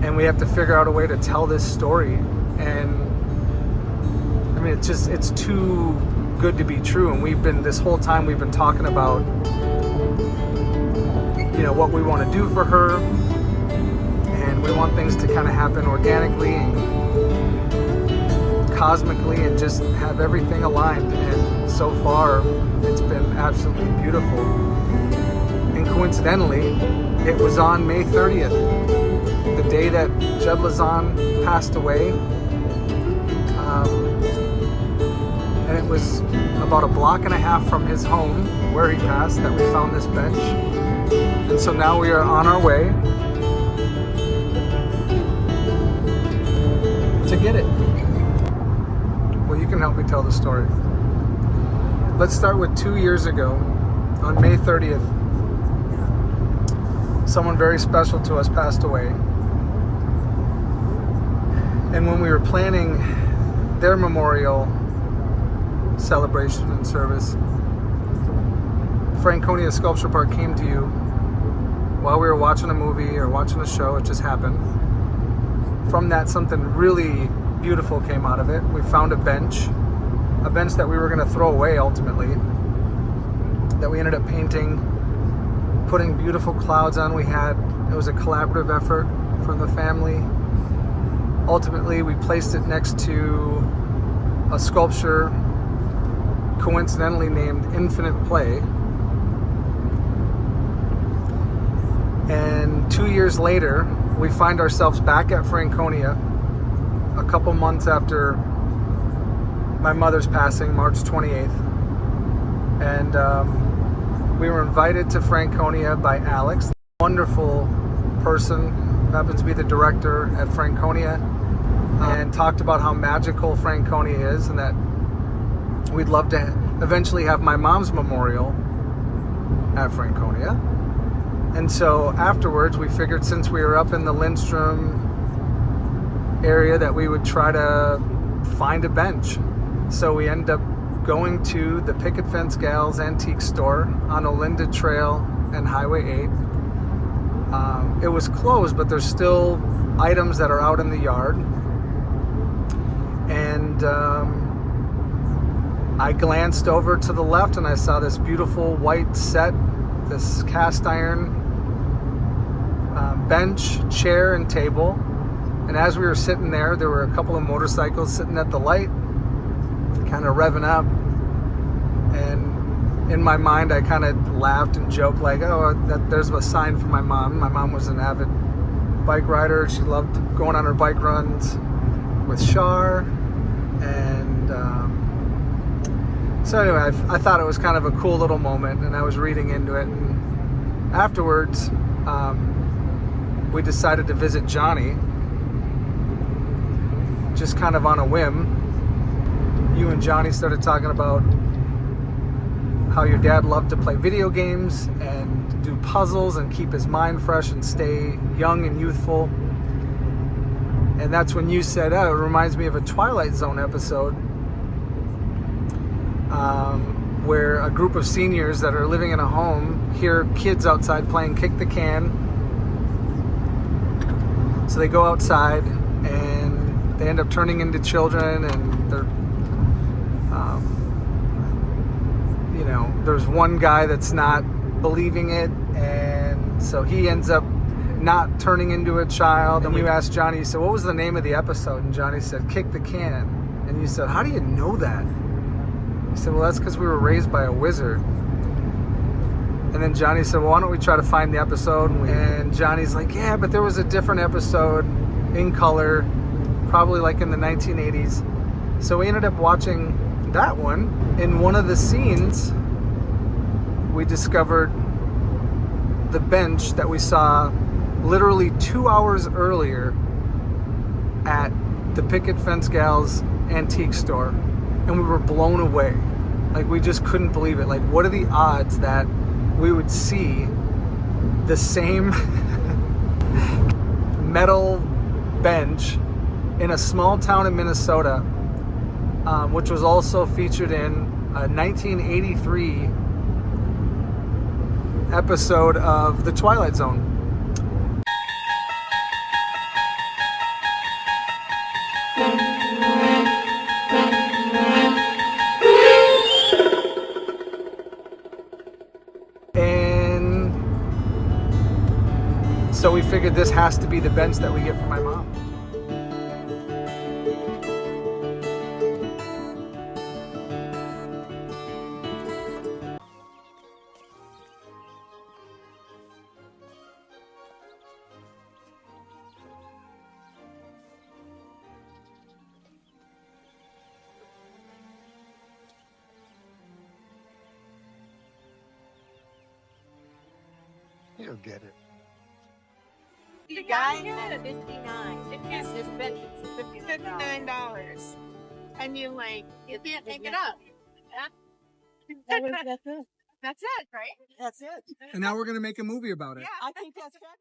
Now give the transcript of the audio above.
and we have to figure out a way to tell this story. And I mean, it's too good to be true. And this whole time we've been talking about, you know, what we want to do for her, and we want things to kind of happen organically and cosmically and just have everything aligned. And so far it's been absolutely beautiful. And coincidentally, it was on May 30th, the day that Jeb Lazan passed away, and it was about a block and a half from his home where he passed that we found this bench. And so now we are on our way to get it. Well, you can help me tell the story. Let's start with 2 years ago, on May 30th. Someone very special to us passed away. And when we were planning their memorial celebration and service, Franconia Sculpture Park came to you while we were watching a movie or watching a show. It just happened. From that, something really beautiful came out of it. We found a bench that we were going to throw away ultimately, that we ended up painting, putting beautiful clouds on. It was a collaborative effort from the family. Ultimately, we placed it next to a sculpture coincidentally named Infinite Play. And 2 years later, we find ourselves back at Franconia a couple months after my mother's passing, March 28th. And we were invited to Franconia by Alex, a wonderful person who happens to be the director at Franconia, and talked about how magical Franconia is and that we'd love to eventually have my mom's memorial at Franconia. And so afterwards, we figured since we were up in the Lindstrom area that we would try to find a bench. So we ended up going to the Picket Fence Gals Antique Store on Olinda Trail and Highway 8. It was closed, but there's still items that are out in the yard. And I glanced over to the left and I saw this beautiful white set, this cast iron bench, chair, and table. And as we were sitting there were a couple of motorcycles sitting at the light, kind of revving up. And in my mind, I kind of laughed and joked like, oh, there's a sign for my mom. My mom was an avid bike rider. She loved going on her bike runs with Shar. And so anyway, I thought it was kind of a cool little moment, and I was reading into it. And afterwards, we decided to visit Johnny, just kind of on a whim. You and Johnny started talking about how your dad loved to play video games and do puzzles and keep his mind fresh and stay young and youthful. And that's when you said, oh, it reminds me of a Twilight Zone episode where a group of seniors that are living in a home hear kids outside playing kick the can. So they go outside and they end up turning into children, and they're there's one guy that's not believing it, and so he ends up not turning into a child. And you asked Johnny, you said, what was the name of the episode? And Johnny said, Kick the Can. And you said, how do you know that? He said, well, that's because we were raised by a wizard. And then Johnny said, well, why don't we try to find the episode? And Johnny's like, yeah, but there was a different episode in color, probably like in the 1980s. So we ended up watching that one. In one of the scenes, we discovered the bench that we saw literally 2 hours earlier at the Picket Fence Gals Antique Store. And we were blown away. Like, we just couldn't believe it. Like, what are the odds that we would see the same metal bench in a small town in Minnesota, which was also featured in a 1983 episode of The Twilight Zone. figured this has to be the bench that we get for my mom. You'll get it. You guys, $59. It's $59. And you can't make it up. That's it. That's it, right? That's it. And now we're gonna make a movie about it. Yeah, I think that's good.